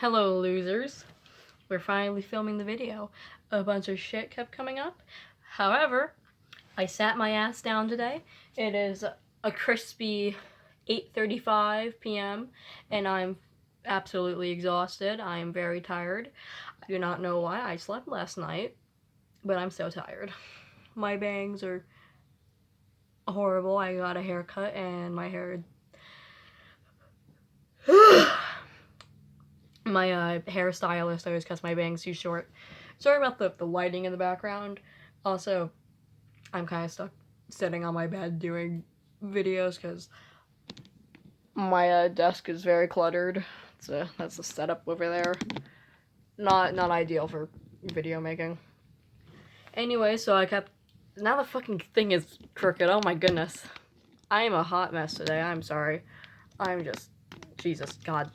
Hello, losers. We're finally filming the video. A bunch of shit kept coming up. However, I sat my ass down today. It is a crispy 8:35 p.m. and I'm absolutely exhausted. I am very tired. I do not know why I slept last night, but I'm so tired. My bangs are horrible. I got a haircut and my hair my hairstylist always cuts my bangs too short. Sorry about the lighting in the background. Also, I'm kind of stuck sitting on my bed doing videos because my desk is very cluttered. That's the setup over there. Not ideal for video making. Anyway, so I kept. Now the fucking thing is crooked. Oh my goodness. I am a hot mess today. I'm sorry. I'm just. Jesus, God.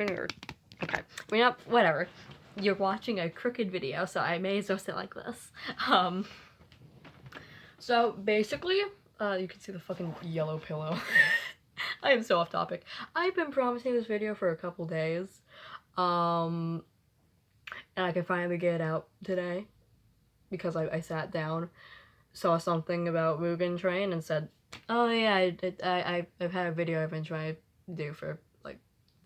Okay. Whatever. You're watching a crooked video, so I may as well sit like this. So basically, you can see the fucking yellow pillow. I am so off topic. I've been promising this video for a couple days. And I could finally get it out today because I sat down, saw something about Mugen Train and said, oh yeah, I've had a video I've been trying to do for like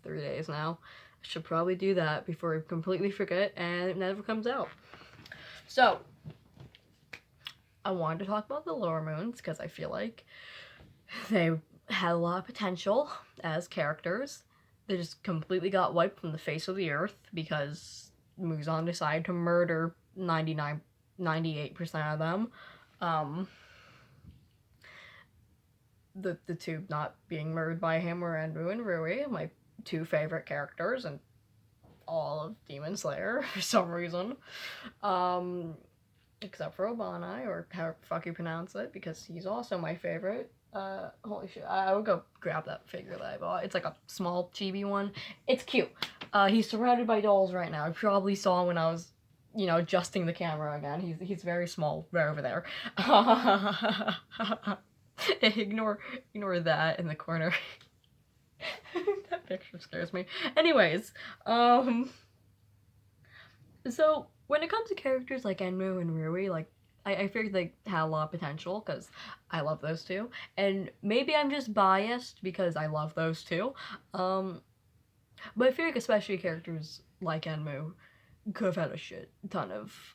3 days now. I should probably do that before I completely forget and it never comes out. So, I wanted to talk about the Lower Moons because I feel like they had a lot of potential as characters. They just completely got wiped from the face of the earth because Muzan decided to murder 98% of them. The two not being murdered by him were Enmu and Rui, my two favorite characters and all of Demon Slayer for some reason. Except for Obanai, or however the fuck you pronounce it, because he's also my favorite. Holy shit, I would go grab that figure that I bought. It's like a small chibi one. It's cute. He's surrounded by dolls right now. I probably saw him when I was, adjusting the camera again. He's very small, right over there. ignore that in the corner. That picture scares me. Anyways, so when it comes to characters like Enmu and Rui, like I figured they had a lot of potential because I love those two, and maybe I'm just biased because I love those two. But I feel like especially characters like Enmu could have had a shit ton of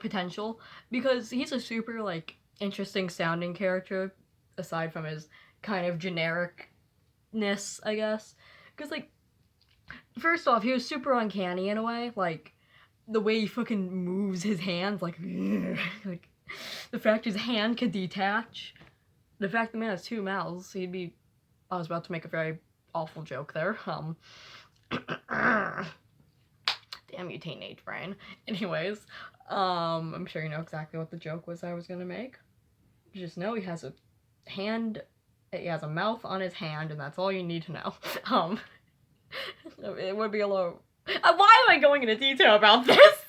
potential because he's a super interesting sounding character aside from his kind of genericness, I guess. Because first off, he was super uncanny in a way, the way he fucking moves his hands, like the fact his hand could detach, the fact the man has two mouths, I was about to make a very awful joke there, damn you teenage brain. Anyways, I'm sure you know exactly what the joke was I was gonna make. You just know he has a mouth on his hand, and that's all you need to know. It would be a little. Why am I going into detail about this?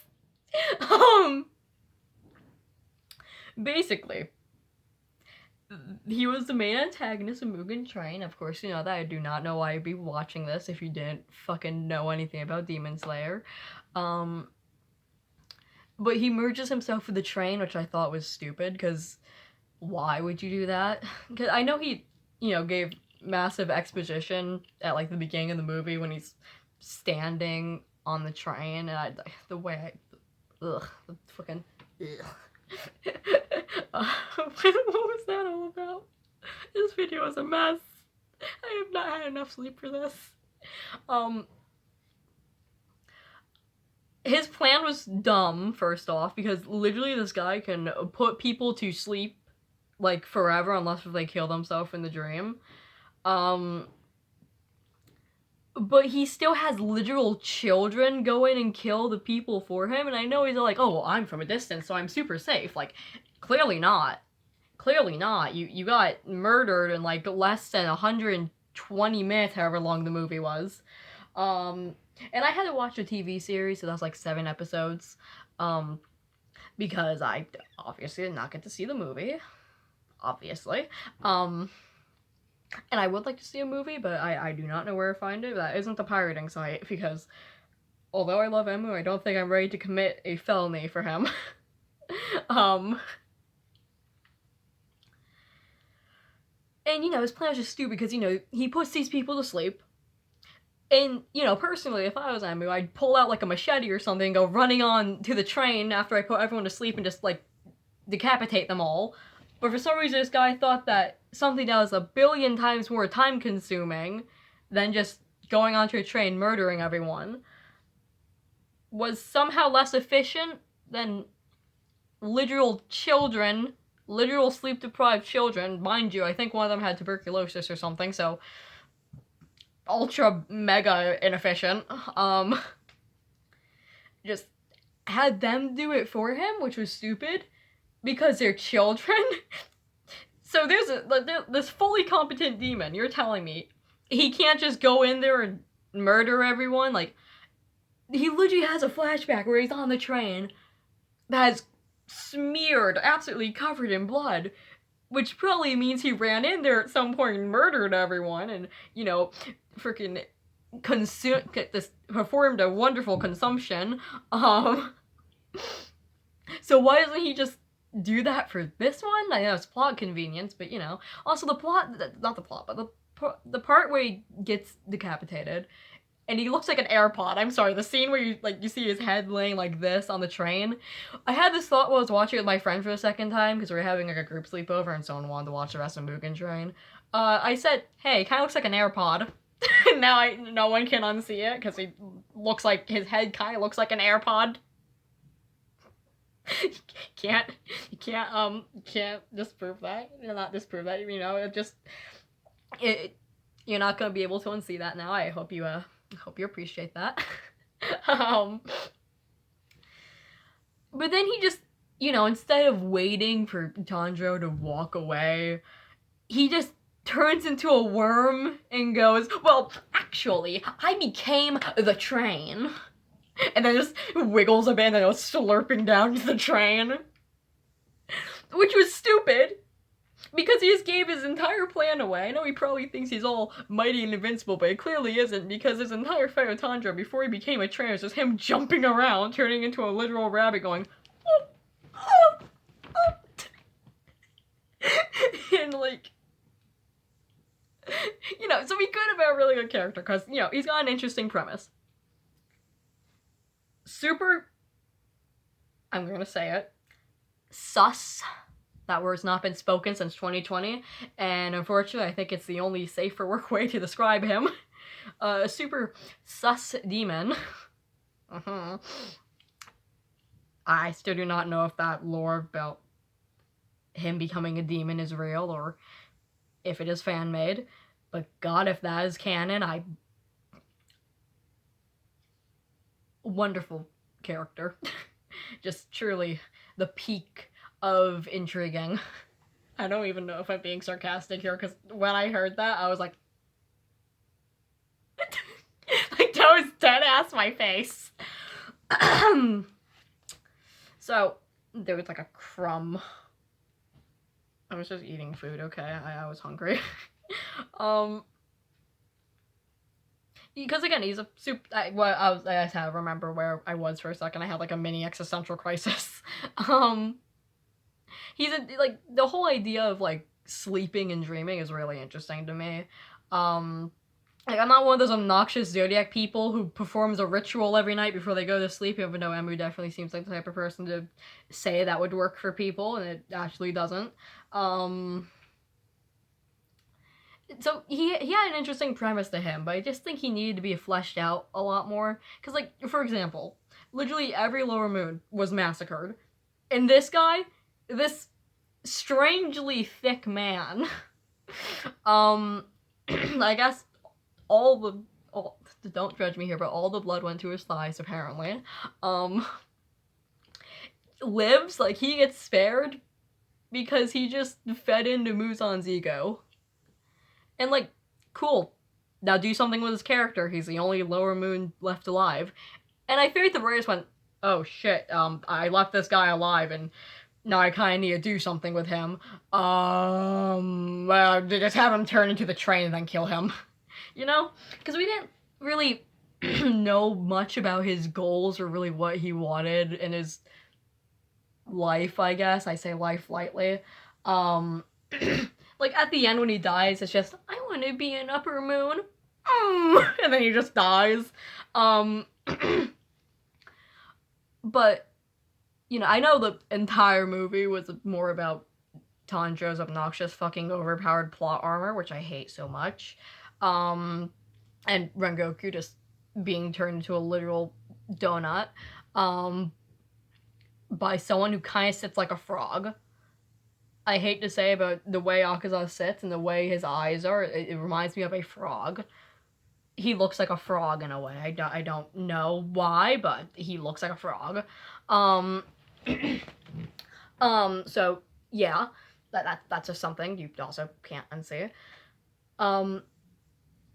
Basically, he was the main antagonist of Mugen Train. Of course, you know that. I do not know why you'd be watching this if you didn't fucking know anything about Demon Slayer. But he merges himself with the train, which I thought was stupid, because why would you do that? Because I know he, gave massive exposition at the beginning of the movie when he's standing on the train, and the fucking what was that all about? This video is a mess. I have not had enough sleep for this. His plan was dumb, first off, because literally this guy can put people to sleep forever unless they kill themselves in the dream. But he still has literal children go in and kill the people for him, and I know he's like, oh, well, I'm from a distance, so I'm super safe. Clearly not. Clearly not. You got murdered in, less than 120 minutes, however long the movie was. And I had to watch a TV series, so that's 7 episodes. Because I obviously did not get to see the movie. Obviously. And I would like to see a movie, but I do not know where to find it. That isn't the pirating site, because although I love Emu, I don't think I'm ready to commit a felony for him. um, and, you know, his plan was just stupid because, you know, he puts these people to sleep. And, you know, personally, if I was Emu, I'd pull out, like, a machete or something and go running on to the train after I put everyone to sleep and just, like, decapitate them all. But for some reason, this guy thought that something that was a billion times more time-consuming than just going onto a train murdering everyone was somehow less efficient than literal children, literal sleep-deprived children. Mind you, I think one of them had tuberculosis or something, so ultra mega inefficient. Just had them do it for him, which was stupid because they're children. So there's this fully competent demon. You're telling me he can't just go in there and murder everyone? Like, he literally has a flashback where he's on the train that's smeared, absolutely covered in blood, which probably means he ran in there at some point and murdered everyone, and, you know, freaking performed a wonderful consumption. So why doesn't he just do that for this one? I know it's plot convenience, but, you know. Also, the plot, not the plot, but the part where he gets decapitated, and he looks like an AirPod. I'm sorry, the scene where you see his head laying like this on the train. I had this thought while I was watching it with my friend for the second time, because we were having like a group sleepover and someone wanted to watch the rest of Mugen Train. I said, hey, kind of looks like an AirPod. Now no one can unsee it, because he looks like, his head kind of looks like an AirPod. You can't disprove that. You're not disprove that, you know, you're not gonna be able to unsee that now. I hope you appreciate that. But then he just, you know, instead of waiting for Tanjiro to walk away, he just turns into a worm and goes, well, actually, I became the train. And then just wiggles a bit and then goes slurping down to the train. Which was stupid, because he just gave his entire plan away. I know he probably thinks he's all mighty and invincible, but it clearly isn't, because his entire fight with Tanjiro before he became a train was just him jumping around, turning into a literal rabbit going, oh, oh, oh. And, like, you know, so he could have been a really good character, because, you know, he's got an interesting premise. Super, I'm gonna say it, sus. That word's not been spoken since 2020, and unfortunately I think it's the only safe for work way to describe him. A super sus demon. I still do not know if that lore about him becoming a demon is real, or if it is fan-made, but god, if that is canon, wonderful character. Just truly the peak of intriguing. I don't even know if I'm being sarcastic here, because when I heard that, I was like, like, that was dead ass my face. So, there was like a crumb. I was just eating food, okay? I was hungry. Because again, he's a super. I had to remember where I was for a second. I had like a mini existential crisis. He's like, the whole idea of like sleeping and dreaming is really interesting to me. Like, I'm not one of those obnoxious Zodiac people who performs a ritual every night before they go to sleep, even though Emu definitely seems like the type of person to say that would work for people, and it actually doesn't. So he had an interesting premise to him, but I just think he needed to be fleshed out a lot more. Because, like, for example, literally every lower moon was massacred. And this guy, this strangely thick man, I guess don't judge me here, but all the blood went to his thighs, apparently, lives, like, he gets spared because he just fed into Muzan's ego. And, like, cool. Now do something with his character. He's the only lower moon left alive. And I figured the writers went, oh shit, I left this guy alive, and now I kind of need to do something with him. Well, just have him turn into the train and then kill him. You know? Because we didn't really know much about his goals or really what he wanted in his life, I guess. I say life lightly. Like, at the end when he dies, it's just, I want to be an upper moon. And then he just dies. But, you know, I know the entire movie was more about Tanjiro's obnoxious fucking overpowered plot armor, which I hate so much. And Rengoku just being turned into a literal donut. By someone who kind of sits like a frog. I hate to say, but the way Akaza sits and the way his eyes are, it reminds me of a frog. He looks like a frog in a way. I don't know why, but he looks like a frog. So yeah, that's just something you also can't unsee.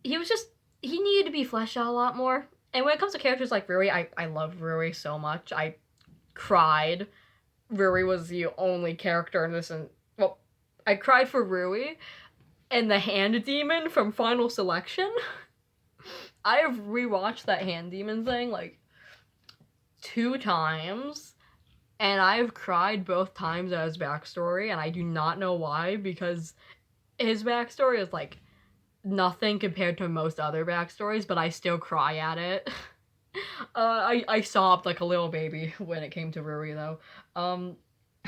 He needed to be fleshed out a lot more. And when it comes to characters like Rui, I love Rui so much. I cried. Rui was the only character in this, and well, I cried for Rui and the hand demon from Final Selection. I have rewatched that hand demon thing like 2 times, and I've cried both times at his backstory, and I do not know why, because his backstory is like nothing compared to most other backstories, but I still cry at it. I sobbed like a little baby when it came to Rui, though.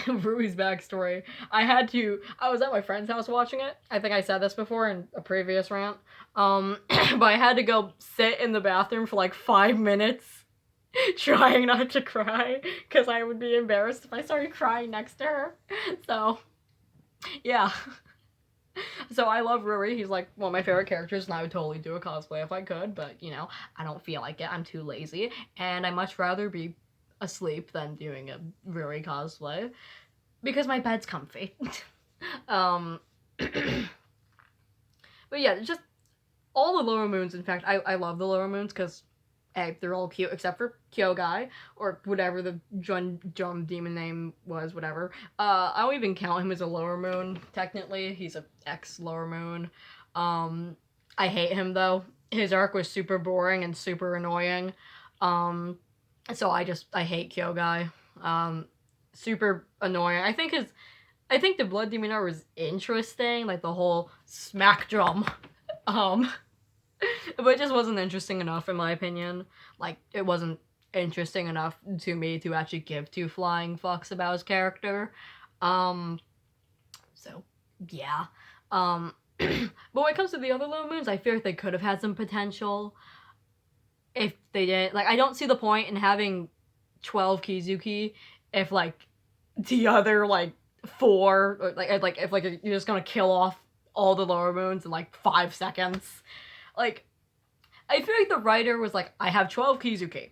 Rui's backstory. I was at my friend's house watching it. I think I said this before in a previous rant. But I had to go sit in the bathroom for like 5 minutes trying not to cry because I would be embarrassed if I started crying next to her. So, yeah. So I love Rui. He's like one of my favorite characters, and I would totally do a cosplay if I could, but you know, I don't feel like it. I'm too lazy, and I much rather be asleep than doing a Rui cosplay because my bed's comfy. But yeah, just all the lower moons. In fact, I love the lower moons because hey, they're all cute except for Kyogai, or whatever the Jun demon name was, whatever. I don't even count him as a lower moon, technically. He's a ex-lower moon. I hate him, though. His arc was super boring and super annoying. So I hate Kyogai. Super annoying. I think the Blood Demon arc was interesting, like the whole smack drum. But it just wasn't interesting enough, in my opinion. Like, it wasn't interesting enough to me to actually give 2 flying fucks about his character. So, yeah. But when it comes to the other low moons, I feel like they could have had some potential if they didn't. Like, I don't see the point in having 12 Kizuki if, like, the other, like, 4, or, like, if, like, you're just gonna kill off all the lower moons in, like, 5 seconds. Like, I feel like the writer was like, I have 12 Kizuki.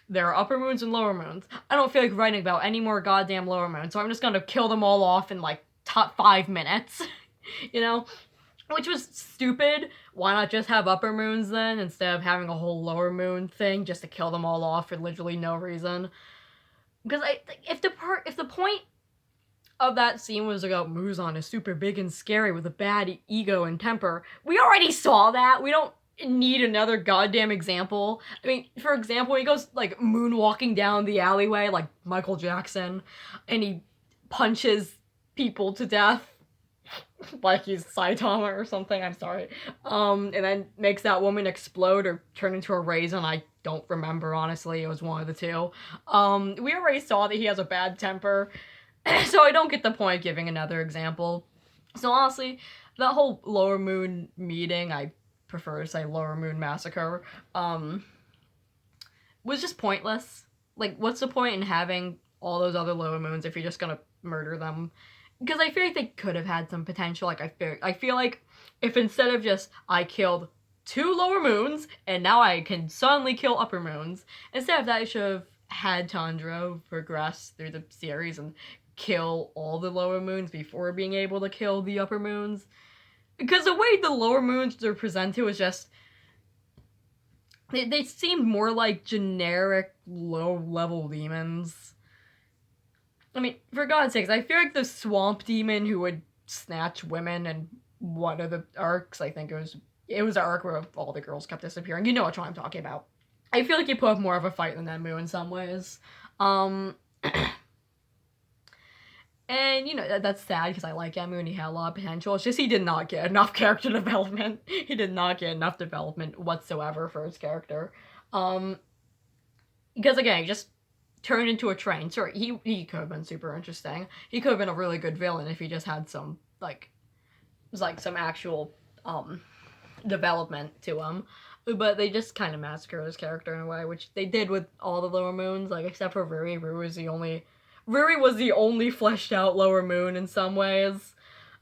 There are upper moons and lower moons. I don't feel like writing about any more goddamn lower moons, so I'm just gonna kill them all off in, like, top 5 minutes. You know? Which was stupid. Why not just have upper moons then, instead of having a whole lower moon thing just to kill them all off for literally no reason? Because if the point of that scene was about Muzan is super big and scary with a bad ego and temper, we already saw that. We don't need another goddamn example. I mean, for example, he goes, like, moonwalking down the alleyway like Michael Jackson, and he punches people to death like he's Saitama or something, I'm sorry. And then makes that woman explode or turn into a raisin. I don't remember, honestly. It was one of the two. We already saw that he has a bad temper, so I don't get the point of giving another example. So honestly, that whole Lower Moon meeting, I prefer to say Lower Moon Massacre, was just pointless. Like, what's the point in having all those other Lower Moons if you're just gonna murder them? Because I feel like they could have had some potential. Like, I feel like if instead of just, I killed 2 Lower Moons, and now I can suddenly kill Upper Moons, instead of that, I should have had Tanjiro progress through the series and kill all the Lower Moons before being able to kill the Upper Moons. Because the way the Lower Moons are presented was just, they seemed more like generic low-level demons. I mean, for God's sakes, I feel like the swamp demon who would snatch women in one of the arcs, I think it was an arc where all the girls kept disappearing. You know which one I'm talking about. I feel like he put up more of a fight than Enmu in some ways. And, you know, that's sad because I like Enmu and he had a lot of potential. It's just he did not get enough character development. He did not get enough development whatsoever for his character. Because, again, he just turned into a train. Sorry, he could have been super interesting. He could have been a really good villain if he just had some, some actual, development to him. But they just kind of massacred his character in a way, which they did with all the Lower Moons, like, except for Ruri. Ruri was the only fleshed out Lower Moon in some ways.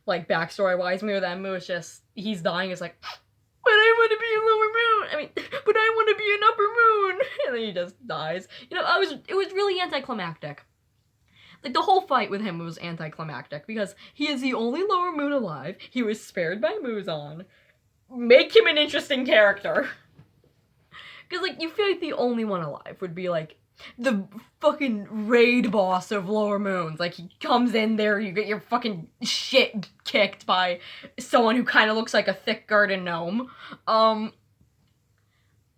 Like, backstory-wise, Enmu was just, he's dying, it's like, but I want to be a Lower Moon! I mean, but I want to be an Upper Moon! And then he just dies. You know, it was really anticlimactic. Like, the whole fight with him was anticlimactic, because he is the only Lower Moon alive, he was spared by Muzan. Make him an interesting character. Because, like, you feel like the only one alive would be, like, the fucking raid boss of Lower Moons. Like, he comes in there, you get your fucking shit kicked by someone who kind of looks like a thick garden gnome.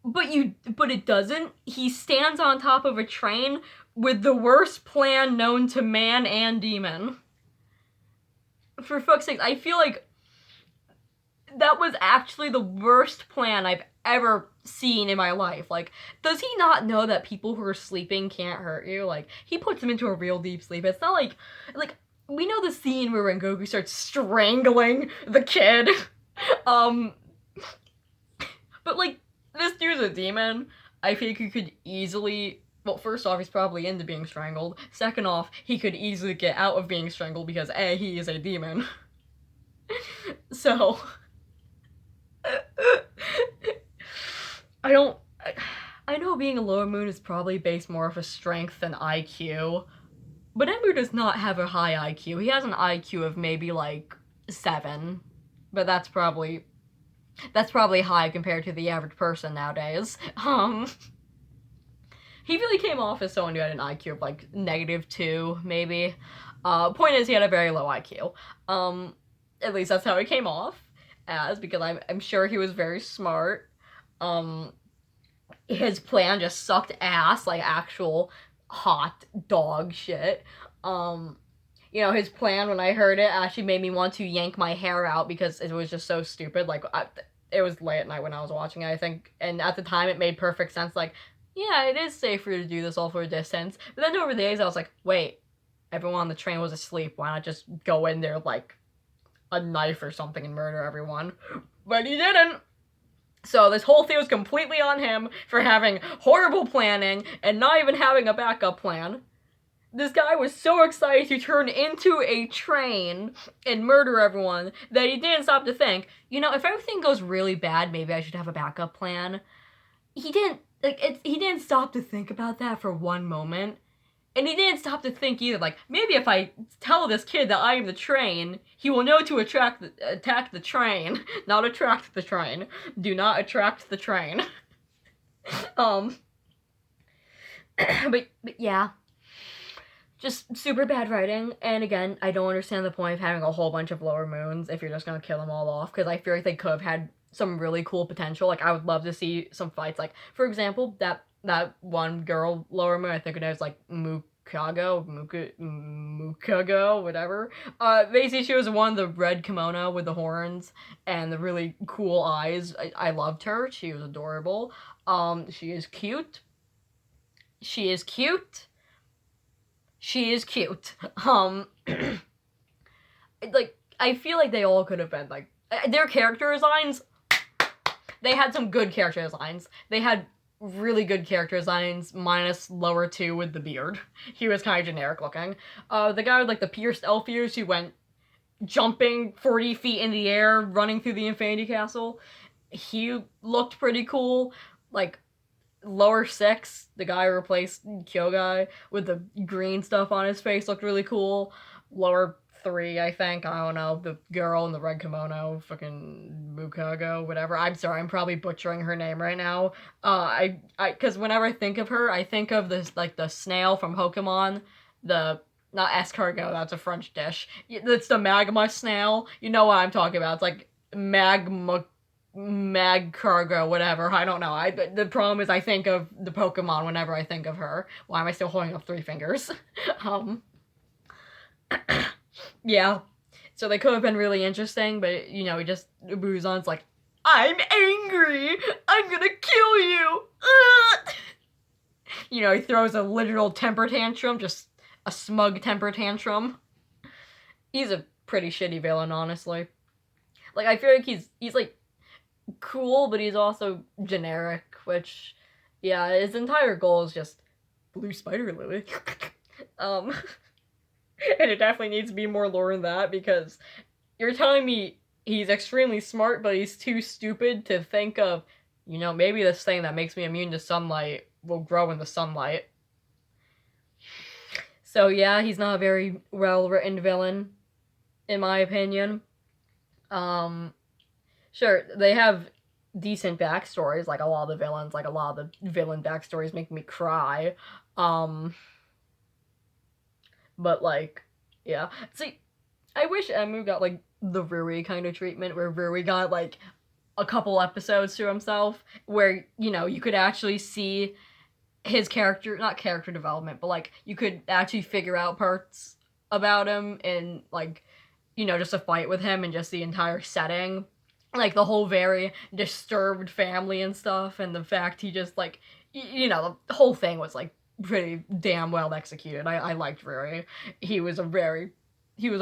But it doesn't. He stands on top of a train with the worst plan known to man and demon. For fuck's sake, I feel like that was actually the worst plan I've ever seen in my life. Like, does he not know that people who are sleeping can't hurt you? Like, he puts them into a real deep sleep. It's not like, we know the scene where Rengoku starts strangling the kid. But, like, this dude's a demon. I think he could easily, well, first off, he's probably into being strangled. Second off, he could easily get out of being strangled because, A, he is a demon. So, I know being a Lower Moon is probably based more off of strength than IQ, but Enmu does not have a high IQ. He has an IQ of maybe, like, 7, but that's probably high compared to the average person nowadays. He really came off as someone who had an IQ of, like, -2, maybe. Point is, he had a very low IQ. At least that's how he came off as, because I'm sure he was very smart. His plan just sucked ass, like actual hot dog shit. You know, his plan, when I heard it, actually made me want to yank my hair out because it was just so stupid. Like, it was late at night when I was watching it, I think, and at the time it made perfect sense. Like, yeah, it is safer to do this all for a distance. But then over the days, I was like, wait, everyone on the train was asleep. Why not just go in there, like, a knife or something and murder everyone? But he didn't. So this whole thing was completely on him for having horrible planning and not even having a backup plan. This guy was so excited to turn into a train and murder everyone that he didn't stop to think, you know, if everything goes really bad, maybe I should have a backup plan. He didn't stop to think about that for one moment. And he didn't stop to think either, like, maybe if I tell this kid that I am the train, he will know to attack the train, not attract the train. Do not attract the train. But yeah. Just super bad writing, and again, I don't understand the point of having a whole bunch of Lower Moons if you're just gonna kill them all off, because I feel like they could have had some really cool potential. Like, I would love to see some fights, like, for example, that one girl Lower Moon, I think her name is, like, Mukago, whatever. Basically, she was one of the red kimono with the horns and the really cool eyes. I loved her. She was adorable. She is cute. She is cute. She is cute. Like, I feel like they all could have been, like, their character designs, they had some good character designs. They had really good character designs, minus Lower 2 with the beard. He was kind of generic looking. The guy with, like, the pierced elf ears who went jumping 40 feet in the air, running through the Infinity Castle, he looked pretty cool. Like, Lower 6, the guy who replaced Kyogai with the green stuff on his face, looked really cool. Lower 3, I think, I don't know, the girl in the red kimono, fucking Mukago, whatever. I'm sorry, I'm probably butchering her name right now. Because whenever I think of her, I think of this, like, the snail from Pokemon, the not escargot, that's a French dish. It's the magma snail. You know what I'm talking about. It's like mag cargo, whatever. I don't know. The problem is I think of the Pokemon whenever I think of her. Why am I still holding up 3 fingers? Yeah. So they could have been really interesting, but you know, Buzan's like, I'm angry! I'm gonna kill you! You know, he throws a literal temper tantrum, just a smug temper tantrum. He's a pretty shitty villain, honestly. Like, I feel like he's like, cool, but he's also generic, which, yeah, his entire goal is just blue spider lily. And it definitely needs to be more lore than that, because you're telling me he's extremely smart, but he's too stupid to think of, you know, maybe this thing that makes me immune to sunlight will grow in the sunlight. So yeah, he's not a very well-written villain, in my opinion. Sure, they have decent backstories, like a lot of the villains, like a lot of the villain backstories make me cry. But like, yeah. See, I wish Emu got like the Rui kind of treatment, where Rui got like a couple episodes to himself, where, you know, you could actually see his character, not character development, but like you could actually figure out parts about him and like, you know, just a fight with him and just the entire setting. Like the whole very disturbed family and stuff, and the fact he just like, you know, the whole thing was like pretty damn well executed. I liked Rui. He was a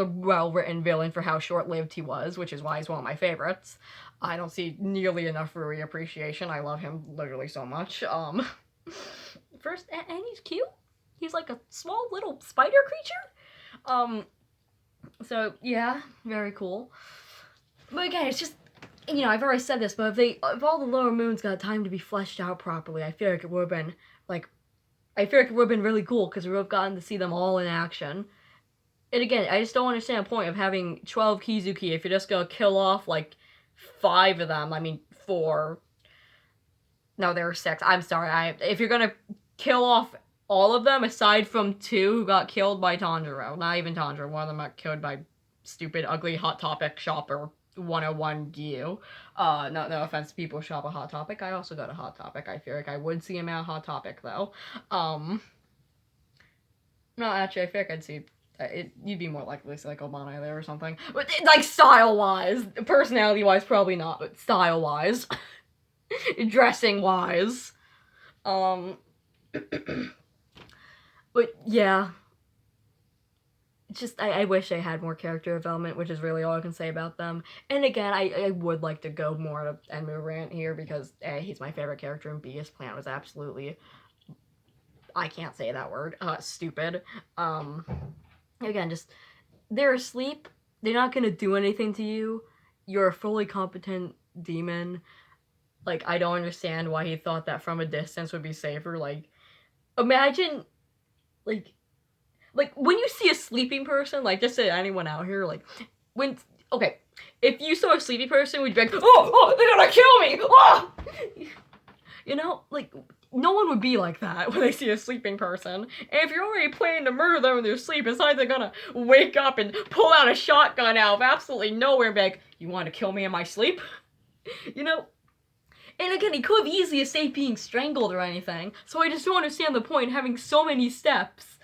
well-written villain for how short-lived he was, which is why he's one of my favorites. I don't see nearly enough Rui appreciation. I love him literally so much. First, and he's cute. He's like a small little spider creature. So yeah, very cool. But again, it's just, you know, I've already said this, but if all the lower moons got time to be fleshed out properly, I feel like it would have been really cool, because we would have gotten to see them all in action. And again, I just don't understand the point of having 12 Kizuki if you're just gonna kill off, like, 5 of them. I mean, 4. No, there were 6. I'm sorry. If you're gonna kill off all of them, aside from 2 who got killed by Tanjiro. Not even Tanjiro. One of them got killed by stupid, ugly Hot Topic shopper 101 Gyu. No offense to people who shop at Hot Topic. I also go to Hot Topic. I feel like I would see him at Hot Topic, though. No, actually, I feel like I'd see... you'd be more likely to see, like, Obana there or something. But, like, style-wise. Personality-wise, probably not, but style-wise. Dressing-wise. But, yeah. Just, I wish I had more character development, which is really all I can say about them. And again, I would like to go more to Enmu rant here, because A, he's my favorite character, and B, his plan was absolutely... I can't say that word. Stupid. Again, just, they're asleep, they're not gonna do anything to you, you're a fully competent demon. Like, I don't understand why he thought that from a distance would be safer. Like, imagine, like, when you see a sleeping person, like, just say anyone out here, like, okay, if you saw a sleepy person, would you be like, oh, they're gonna kill me, oh! You know, like, no one would be like that when they see a sleeping person. And if you're already planning to murder them in their sleep, it's like they're gonna wake up and pull out a shotgun out of absolutely nowhere and be like, you want to kill me in my sleep? You know? And again, he could have easily escaped being strangled or anything, so I just don't understand the point in having so many steps.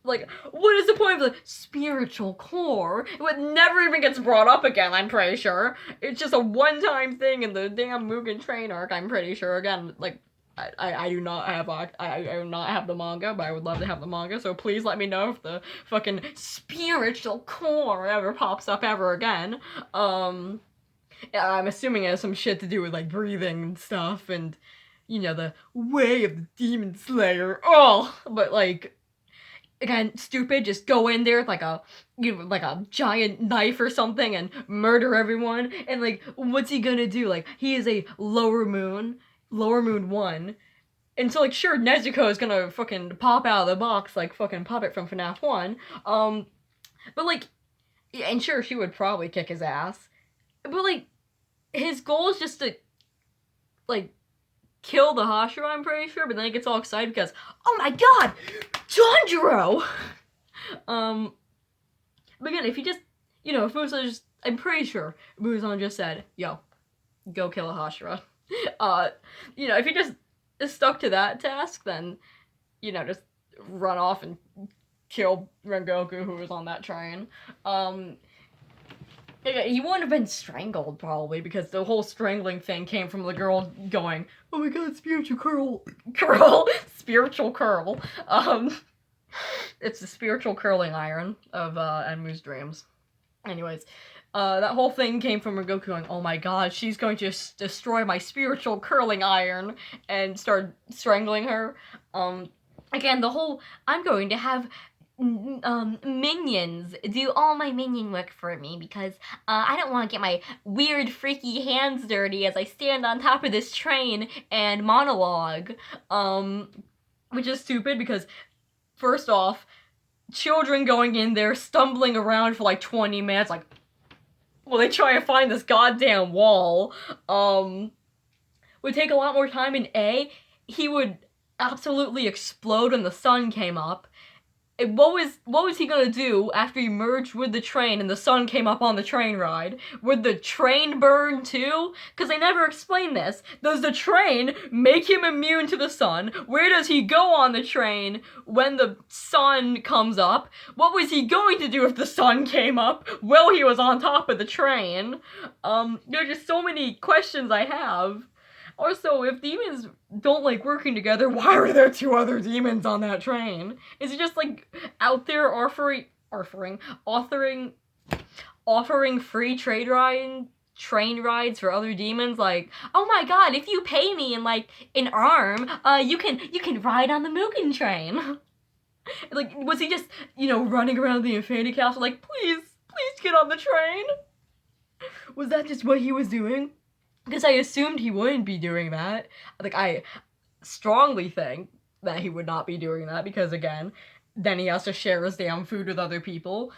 Like, what is the point of the spiritual core? It never even gets brought up again, I'm pretty sure. It's just a one-time thing in the damn Mugen Train arc, I'm pretty sure. Again, like, I do not have the manga, but I would love to have the manga, so please let me know if the fucking spiritual core ever pops up ever again. I'm assuming it has some shit to do with, like, breathing and stuff, and, you know, the way of the demon slayer. Oh! But, like, again, stupid, just go in there with, like, a giant knife or something and murder everyone, and, like, what's he gonna do? Like, he is a lower moon 1, and so, like, sure, Nezuko is gonna fucking pop out of the box like fucking Puppet from FNAF 1, but, like, and sure, she would probably kick his ass, but, like, his goal is just to, like, kill the Hashira, I'm pretty sure, but then he gets all excited because, oh my god, Tanjiro! But again, if he just, if Muzan just, I'm pretty sure Muzan just said, yo, go kill a Hashira. If he just stuck to that task, then, just run off and kill Rengoku, who was on that train. He wouldn't have been strangled, probably, because the whole strangling thing came from the girl going, oh my god, spiritual spiritual curl. It's the spiritual curling iron of Enmu's dreams. Anyways, that whole thing came from Rengoku going, oh my god, she's going to destroy my spiritual curling iron, and start strangling her. Again, the whole, I'm going to have minions do all my minion work for me because I don't want to get my weird freaky hands dirty as I stand on top of this train and monologue, which is stupid because first off, children going in there stumbling around for like 20 minutes like, well, they try to find this goddamn wall, would take a lot more time, and he would absolutely explode when the sun came up. What was he gonna do after he merged with the train and the sun came up on the train ride? Would the train burn too? Because they never explain this. Does the train make him immune to the sun? Where does he go on the train when the sun comes up? What was he going to do if the sun came up while he was on top of the train? There are just so many questions I have. Also, if demons don't like working together, why are there 2 other demons on that train? Is it just like out there offering free train rides for other demons? Like, oh my god, if you pay me in like an arm, you can ride on the Mugen train. Like, was he just running around the Infinity Castle like, please get on the train? Was that just what he was doing? Because I assumed he wouldn't be doing that. Like, I strongly think that he would not be doing that, because, again, then he has to share his damn food with other people.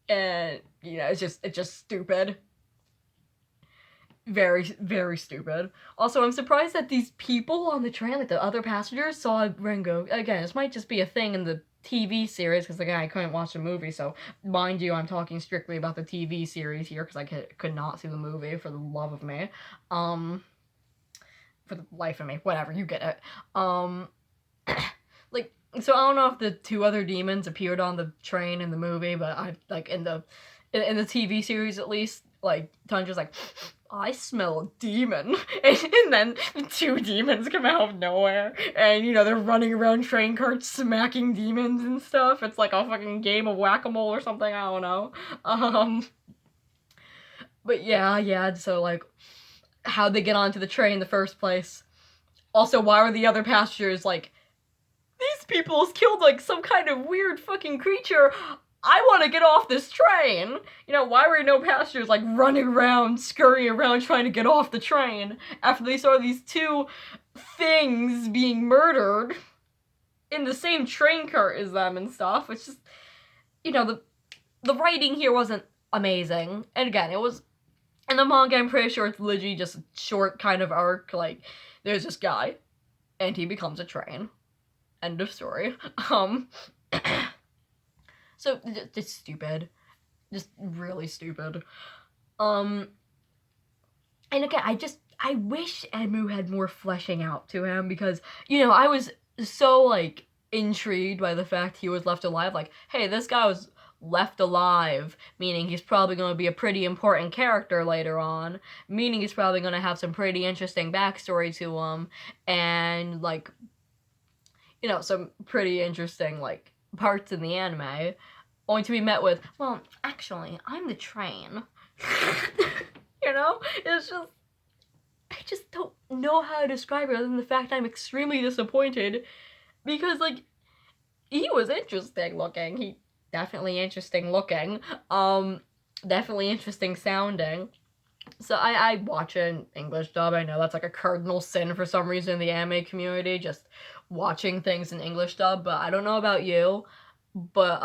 And, it's just stupid. Very, very stupid. Also, I'm surprised that these people on the train, like the other passengers, saw Rengoku. Again, this might just be a thing in the TV series, because again, I couldn't watch the movie, so mind you, I'm talking strictly about the TV series here, because I could not see the movie for the love of me. For the life of me. Whatever, you get it. Like, so I don't know if the 2 other demons appeared on the train in the movie, but I, like, in the TV series at least, like, Tandra's like, I smell a demon, and then 2 demons come out of nowhere, and, they're running around train carts smacking demons and stuff. It's like a fucking game of whack-a-mole or something, I don't know. But yeah, so, like, how'd they get onto the train in the first place? Also, why were the other passengers like, these people killed, like, some kind of weird fucking creature, I want to get off this train! Why were no passengers, like, running around, scurrying around, trying to get off the train after they saw these 2 things being murdered in the same train cart as them and stuff? It's just, the writing here wasn't amazing. And again, it was, in the manga, I'm pretty sure it's literally just a short kind of arc, like, there's this guy, and he becomes a train. End of story. So, just stupid. Just really stupid. And again, I wish Enmu had more fleshing out to him, because, I was so, like, intrigued by the fact he was left alive. Like, hey, this guy was left alive, meaning he's probably going to be a pretty important character later on, meaning he's probably going to have some pretty interesting backstory to him, and, like, some pretty interesting, like, parts in the anime, only to be met with, well, actually, I'm the train. It's just, I just don't know how to describe it other than the fact I'm extremely disappointed, because, like, he was interesting looking. He definitely interesting looking. Definitely interesting sounding. So I watch it in English dub. I know that's like a cardinal sin for some reason in the anime community, just watching things in English dub, but I don't know about you, but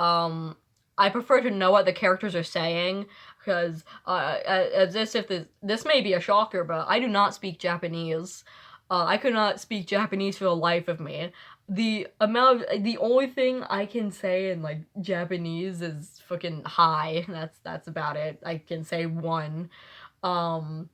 I prefer to know what the characters are saying, because as if this may be a shocker, but I do not speak Japanese. I could not speak Japanese for the life of me. the only thing I can say in like Japanese is fucking hi. That's about it. I can say one. Um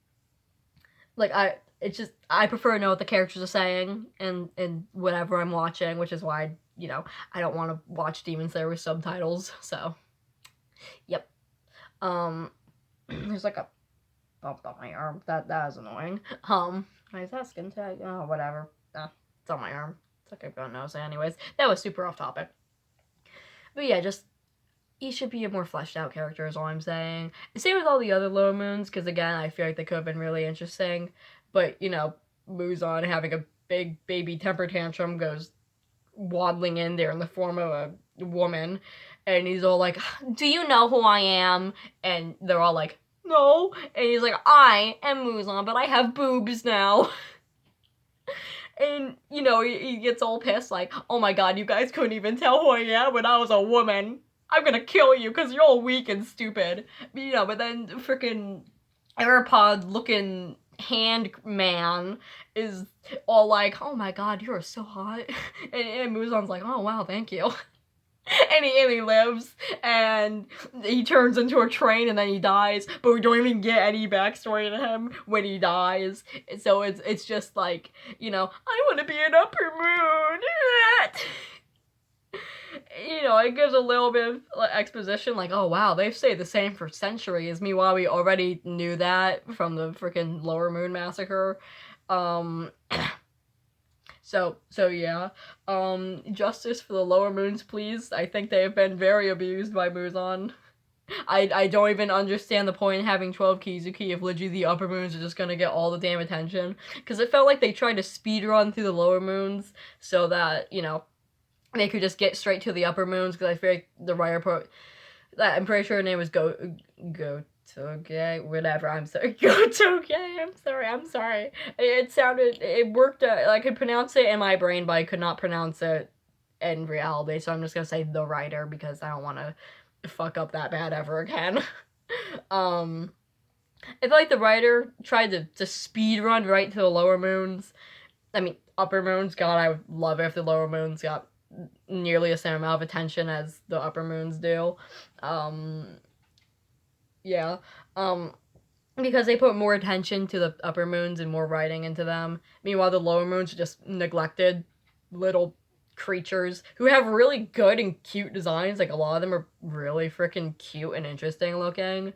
like I prefer to know what the characters are saying and whatever I'm watching, which is why, I don't want to watch Demon Slayer with subtitles. So, yep. Um there's like a bump on my arm. That is annoying. Is that skin tag? Oh, whatever. It's on my arm. It's like I've got nose. Anyways, that was super off topic. But yeah, just he should be a more fleshed out character is all I'm saying. Same with all the other Lower Moons, because again, I feel like they could have been really interesting. But, Muzan having a big baby temper tantrum goes waddling in there in the form of a woman, and he's all like, "Do you know who I am?" And they're all like, "No." And he's like, "I am Muzan, but I have boobs now." And, he gets all pissed, like, "Oh my god, you guys couldn't even tell who I am when I was a woman. I'm gonna kill you because you're all weak and stupid." But then freaking AirPod looking hand man is all like, "Oh my god, you're so hot." And Muzan's like, "Oh wow, thank you." And he lives, and he turns into a train, and then he dies. But we don't even get any backstory to him when he dies. So it's just like, I want to be an upper moon. It gives a little bit of exposition, like, oh wow, they've stayed the same for centuries. Meanwhile, we already knew that from the freaking Lower Moon massacre. Um, so yeah. Justice for the Lower Moons, please. I think they have been very abused by Muzan. I don't even understand the point in having 12 Kizuki if literally the upper moons are just gonna get all the damn attention. Because it felt like they tried to speedrun through the lower moons so that, they could just get straight to the upper moons, because I feel like the writer I'm pretty sure her name was Gotoge, whatever, I'm sorry. Gotoge, I'm sorry. It worked, I could pronounce it in my brain, but I could not pronounce it in reality, so I'm just gonna say the writer, because I don't want to fuck up that bad ever again. I feel like the writer tried to speed run right to the lower moons. I mean, upper moons, god, I would love it if the lower moons got nearly the same amount of attention as the upper moons do. Yeah. Because they put more attention to the upper moons and more writing into them. Meanwhile, the lower moons are just neglected little creatures who have really good and cute designs. Like, a lot of them are really freaking cute and interesting looking.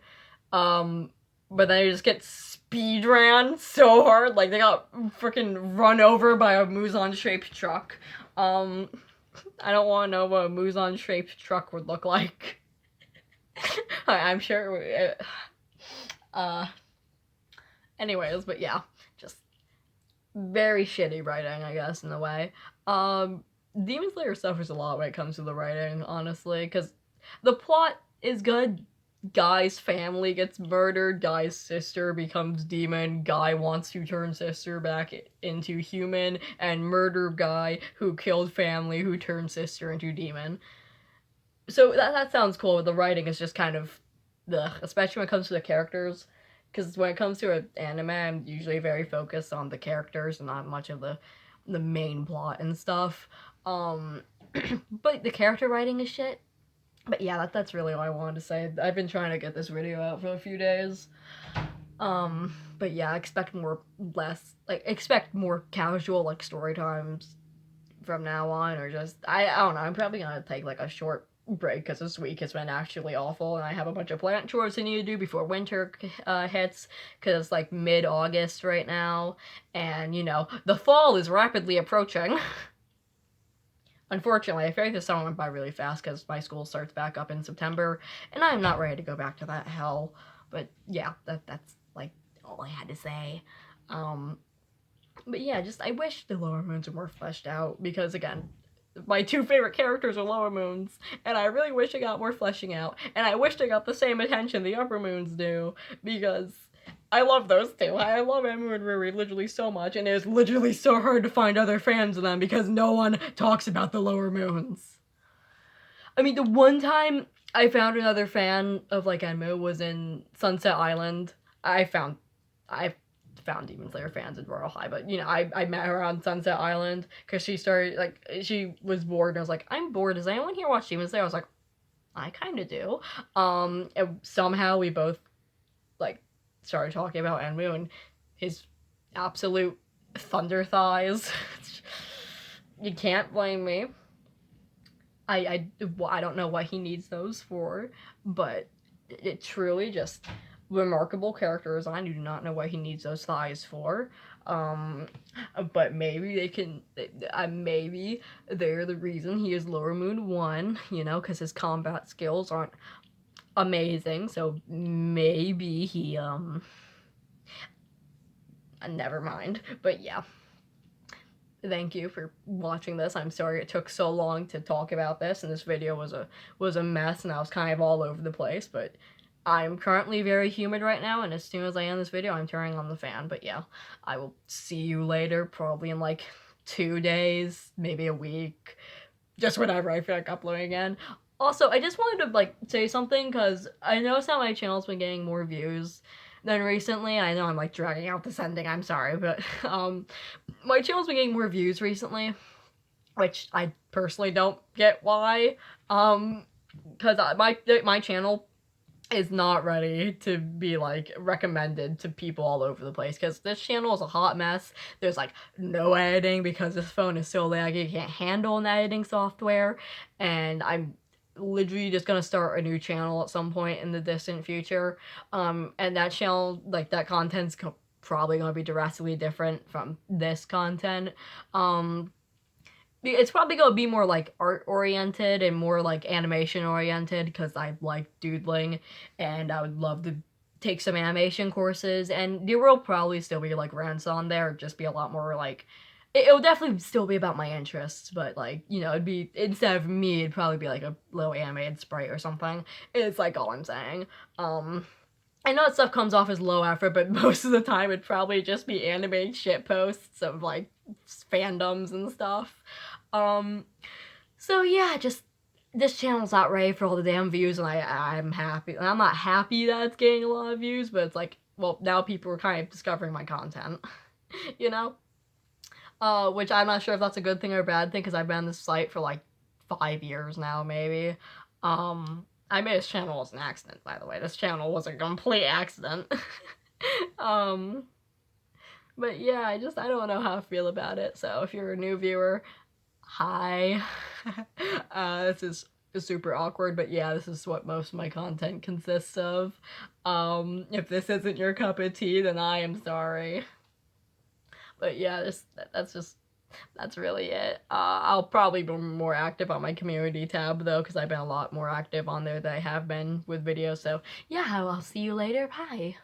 But then you just get speed ran so hard. Like, they got freaking run over by a Muzan-shaped truck. I don't want to know what a Muzan-shaped truck would look like. I'm sure anyways, but yeah, just very shitty writing, I guess, in a way. Demon Slayer suffers a lot when it comes to the writing, honestly, because the plot is good. Guy's family gets murdered, Guy's sister becomes demon, Guy wants to turn sister back into human, and murder Guy who killed family who turned sister into demon. So that sounds cool, but the writing is just kind of ugh, especially when it comes to the characters. Because when it comes to an anime, I'm usually very focused on the characters and not much of the main plot and stuff. But the character writing is shit. But yeah, that's really all I wanted to say. I've been trying to get this video out for a few days. But yeah, expect more casual, like, story times from now on, or just, I don't know, I'm probably gonna take, like, a short break, because this week has been actually awful, and I have a bunch of plant chores I need to do before winter hits, because it's, like, mid-August right now, and, the fall is rapidly approaching. Unfortunately, I feel like this summer went by really fast because my school starts back up in September, and I'm not ready to go back to that hell. But yeah, that's like all I had to say. But yeah, just I wish the lower moons were more fleshed out, because again, my two favorite characters are lower moons, and I really wish I got more fleshing out, and I wish I got the same attention the upper moons do, because I love those two. I love Emu and Ruri literally so much, and it is literally so hard to find other fans of them because no one talks about the lower moons. I mean, the one time I found another fan of, like, Enmu was in Sunset Island. I found found Demon Slayer fans in Royal High, but, you know, I met her on Sunset Island, because she started, like, she was bored, and I was like, I'm bored, does anyone here watch Demon Slayer? I was like, I kind of do. And somehow we both, like, started talking about Enmu and his absolute thunder thighs. You can't blame me. I don't know what he needs those for, but it truly just remarkable character design. You do not know what he needs those thighs for. But maybe they can, maybe they're the reason he is Lower Moon 1, you know, because his combat skills aren't amazing, so maybe he, never mind. But yeah. Thank you for watching this. I'm sorry it took so long to talk about this, and this video was a mess, and I was kind of all over the place, but I'm currently very humid right now, and as soon as I end this video, I'm turning on the fan. But yeah, I will see you later, probably in like 2 days, maybe a week, just whenever I feel like uploading again. Also, I just wanted to, like, say something, because I noticed that my channel's been getting more views than recently. I know I'm, like, dragging out this ending, I'm sorry, but, my channel's been getting more views recently, which I personally don't get why, because my channel is not ready to be, like, recommended to people all over the place, because this channel is a hot mess. There's, like, no editing because this phone is so laggy, it can't handle an editing software, and I'm literally just gonna start a new channel at some point in the distant future, and that channel, like, that content's probably gonna be drastically different from this content. It's probably gonna be more, like, art-oriented and more, like, animation-oriented, because I like doodling, and I would love to take some animation courses, and there will probably still be, like, rants on there, just be a lot more, like, it'll definitely still be about my interests, but, like, you know, it'd be, instead of me, it'd probably be, like, a little animated sprite or something. It's, like, all I'm saying. I know that stuff comes off as low effort, but most of the time it'd probably just be animated shit posts of, like, fandoms and stuff. So yeah, just, this channel's not ready for all the damn views, and I'm happy. I'm not happy that it's getting a lot of views, but it's like, well, now people are kind of discovering my content, you know? Which I'm not sure if that's a good thing or a bad thing, because I've been on this site for, like, 5 years now, maybe. I made this channel as an accident, by the way. This channel was a complete accident. But yeah, I don't know how I feel about it, so if you're a new viewer, hi. This is super awkward, but yeah, this is what most of my content consists of. If this isn't your cup of tea, then I am sorry. But yeah, that's really it. I'll probably be more active on my community tab, though, because I've been a lot more active on there than I have been with videos, so yeah, I'll see you later, bye!